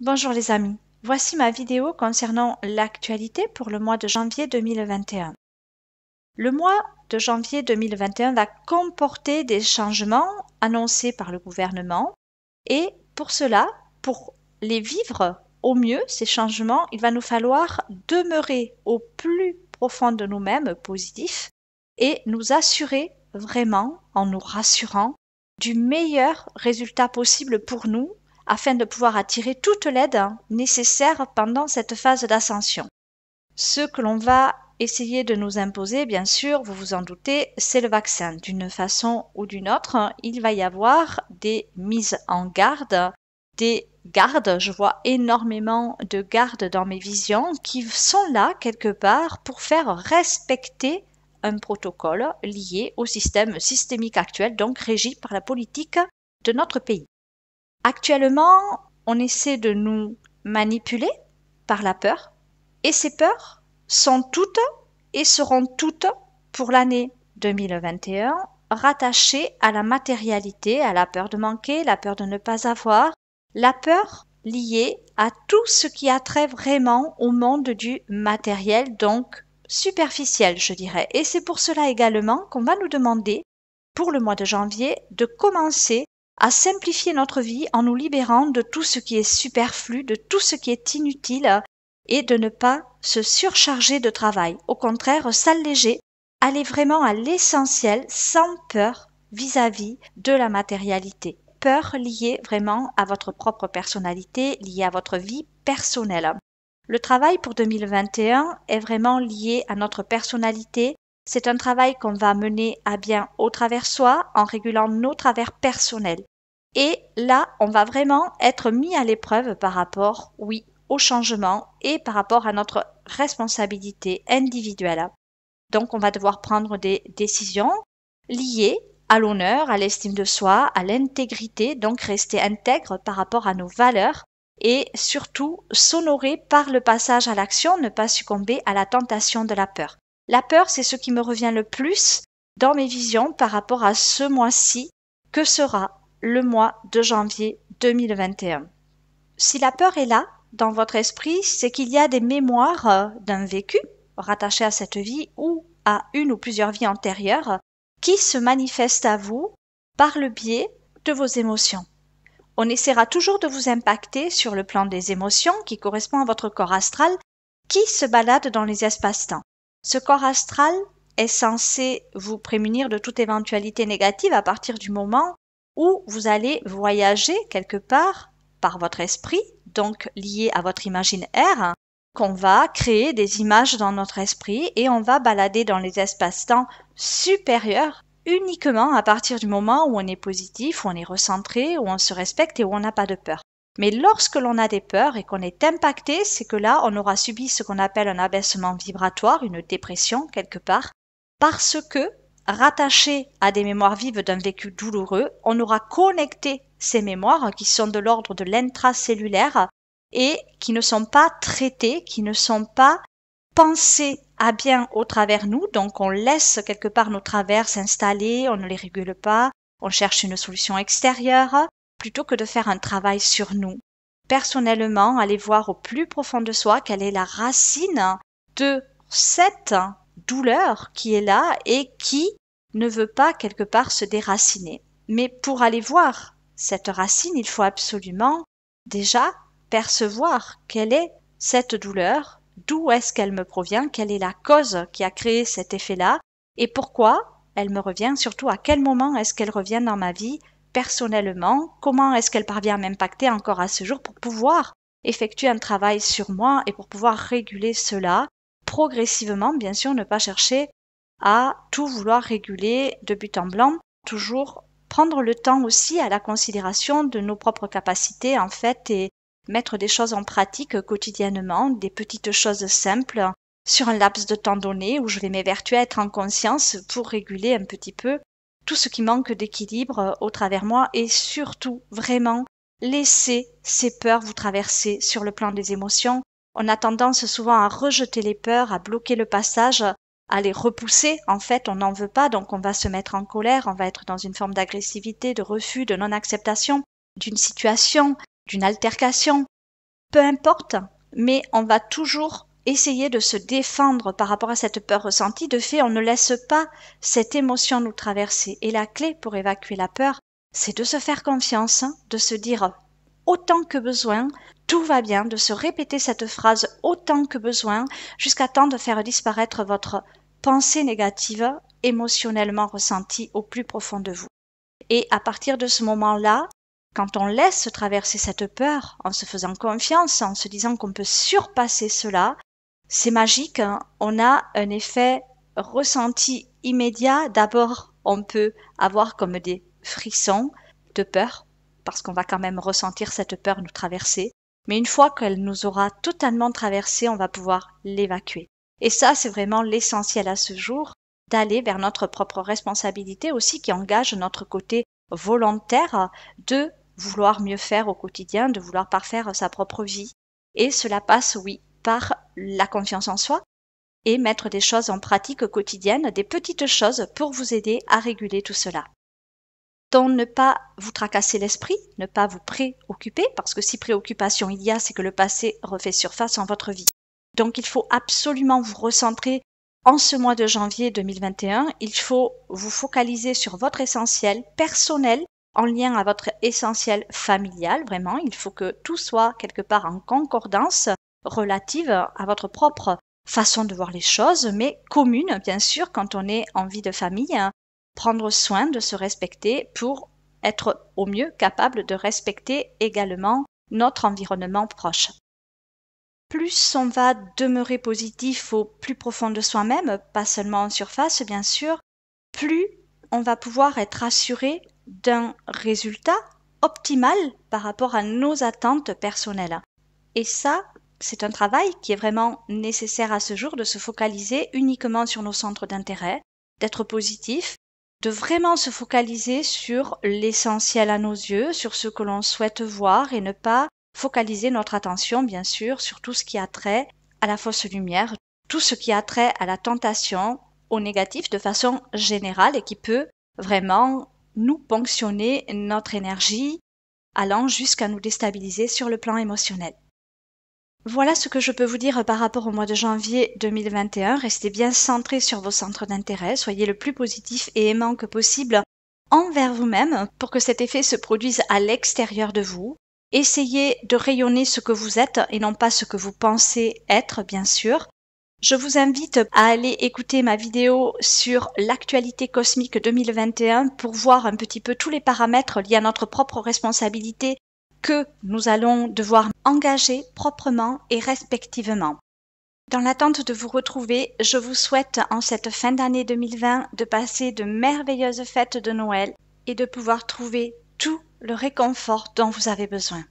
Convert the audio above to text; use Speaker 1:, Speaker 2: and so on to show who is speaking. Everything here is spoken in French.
Speaker 1: Bonjour les amis, voici ma vidéo concernant l'actualité pour le mois de janvier 2021. Le mois de janvier 2021 va comporter des changements annoncés par le gouvernement et pour cela, pour les vivre au mieux, ces changements, il va nous falloir demeurer au plus profond de nous-mêmes positifs et nous assurer vraiment, en nous rassurant, du meilleur résultat possible pour nous afin de pouvoir attirer toute l'aide nécessaire pendant cette phase d'ascension. Ce que l'on va essayer de nous imposer, bien sûr, vous vous en doutez, c'est le vaccin. D'une façon ou d'une autre, il va y avoir des mises en garde, des gardes. Je vois énormément de gardes dans mes visions qui sont là quelque part pour faire respecter un protocole lié au système systémique actuel, donc régi par la politique de notre pays. Actuellement, on essaie de nous manipuler par la peur, et ces peurs sont toutes et seront toutes pour l'année 2021 rattachées à la matérialité, à la peur de manquer, la peur de ne pas avoir, la peur liée à tout ce qui a trait vraiment au monde du matériel, donc superficiel, je dirais. Et c'est pour cela également qu'on va nous demander, pour le mois de janvier, de commencer à simplifier notre vie en nous libérant de tout ce qui est superflu, de tout ce qui est inutile et de ne pas se surcharger de travail. Au contraire, s'alléger, aller vraiment à l'essentiel sans peur vis-à-vis de la matérialité. Peur liée vraiment à votre propre personnalité, liée à votre vie personnelle. Le travail pour 2021 est vraiment lié à notre personnalité. C'est un travail qu'on va mener à bien au travers soi en régulant nos travers personnels. Et là, on va vraiment être mis à l'épreuve par rapport, oui, au changement et par rapport à notre responsabilité individuelle. Donc, on va devoir prendre des décisions liées à l'honneur, à l'estime de soi, à l'intégrité, donc rester intègre par rapport à nos valeurs et surtout s'honorer par le passage à l'action, ne pas succomber à la tentation de la peur. La peur, c'est ce qui me revient le plus dans mes visions par rapport à ce mois-ci que sera le mois de janvier 2021. Si la peur est là, dans votre esprit, c'est qu'il y a des mémoires d'un vécu rattaché à cette vie ou à une ou plusieurs vies antérieures qui se manifestent à vous par le biais de vos émotions. On essaiera toujours de vous impacter sur le plan des émotions qui correspond à votre corps astral qui se balade dans les espaces-temps. Ce corps astral est censé vous prémunir de toute éventualité négative à partir du moment où vous allez voyager quelque part par votre esprit, donc lié à votre imaginaire, qu'on va créer des images dans notre esprit et on va balader dans les espaces-temps supérieurs uniquement à partir du moment où on est positif, où on est recentré, où on se respecte et où on n'a pas de peur. Mais lorsque l'on a des peurs et qu'on est impacté, c'est que là, on aura subi ce qu'on appelle un abaissement vibratoire, une dépression quelque part, parce que, rattaché à des mémoires vives d'un vécu douloureux, on aura connecté ces mémoires qui sont de l'ordre de l'intracellulaire et qui ne sont pas traitées, qui ne sont pas pensées à bien au travers nous, donc on laisse quelque part nos travers s'installer, on ne les régule pas, on cherche une solution extérieure, plutôt que de faire un travail sur nous. Personnellement, aller voir au plus profond de soi quelle est la racine de cette douleur qui est là et qui ne veut pas quelque part se déraciner. Mais pour aller voir cette racine, il faut absolument déjà percevoir quelle est cette douleur, d'où est-ce qu'elle me provient, quelle est la cause qui a créé cet effet-là et pourquoi elle me revient, surtout à quel moment est-ce qu'elle revient dans ma vie personnellement, comment est-ce qu'elle parvient à m'impacter encore à ce jour pour pouvoir effectuer un travail sur moi et pour pouvoir réguler cela progressivement, bien sûr, ne pas chercher à tout vouloir réguler de but en blanc, toujours prendre le temps aussi à la considération de nos propres capacités en fait et mettre des choses en pratique quotidiennement, des petites choses simples sur un laps de temps donné où je vais m'évertuer à être en conscience pour réguler un petit peu tout ce qui manque d'équilibre au travers moi et surtout vraiment laisser ces peurs vous traverser sur le plan des émotions. On a tendance souvent à rejeter les peurs, à bloquer le passage, à les repousser. En fait, on n'en veut pas, donc on va se mettre en colère, on va être dans une forme d'agressivité, de refus, de non-acceptation d'une situation, d'une altercation. peu importe, mais on va toujours essayer de se défendre par rapport à cette peur ressentie. De fait, on ne laisse pas cette émotion nous traverser. Et la clé pour évacuer la peur, c'est de se faire confiance, de se dire autant que besoin, tout va bien, de se répéter cette phrase autant que besoin, jusqu'à temps de faire disparaître votre pensée négative émotionnellement ressentie au plus profond de vous. Et à partir de ce moment-là, quand on laisse traverser cette peur, en se faisant confiance, en se disant qu'on peut surpasser cela, c'est magique, hein. On a un effet ressenti immédiat. D'abord, on peut avoir comme des frissons de peur, parce qu'on va quand même ressentir cette peur nous traverser. Mais une fois qu'elle nous aura totalement traversé, on va pouvoir l'évacuer. Et ça, c'est vraiment l'essentiel à ce jour, d'aller vers notre propre responsabilité aussi, qui engage notre côté volontaire de vouloir mieux faire au quotidien, de vouloir parfaire sa propre vie. Et cela passe, oui, par la confiance en soi et mettre des choses en pratique quotidienne, des petites choses pour vous aider à réguler tout cela. Donc ne pas vous tracasser l'esprit, ne pas vous préoccuper, parce que si préoccupation il y a, c'est que le passé refait surface en votre vie. Donc il faut absolument vous recentrer en ce mois de janvier 2021, il faut vous focaliser sur votre essentiel personnel en lien à votre essentiel familial, vraiment, il faut que tout soit quelque part en concordance relative à votre propre façon de voir les choses, mais commune, bien sûr, quand on est en vie de famille, prendre soin de se respecter pour être au mieux capable de respecter également notre environnement proche. Plus on va demeurer positif au plus profond de soi-même, pas seulement en surface bien sûr, plus on va pouvoir être assuré d'un résultat optimal par rapport à nos attentes personnelles. Et ça, c'est un travail qui est vraiment nécessaire à ce jour, de se focaliser uniquement sur nos centres d'intérêt, d'être positif, de vraiment se focaliser sur l'essentiel à nos yeux, sur ce que l'on souhaite voir et ne pas focaliser notre attention, bien sûr, sur tout ce qui a trait à la fausse lumière, tout ce qui a trait à la tentation, au négatif de façon générale et qui peut vraiment nous ponctionner notre énergie, allant jusqu'à nous déstabiliser sur le plan émotionnel. Voilà ce que je peux vous dire par rapport au mois de janvier 2021. Restez bien centrés sur vos centres d'intérêt, soyez le plus positif et aimant que possible envers vous-même pour que cet effet se produise à l'extérieur de vous. Essayez de rayonner ce que vous êtes et non pas ce que vous pensez être, bien sûr. Je vous invite à aller écouter ma vidéo sur l'actualité cosmique 2021 pour voir un petit peu tous les paramètres liés à notre propre responsabilité que nous allons devoir engager proprement et respectivement. Dans l'attente de vous retrouver, je vous souhaite en cette fin d'année 2020 de passer de merveilleuses fêtes de Noël et de pouvoir trouver tout le réconfort dont vous avez besoin.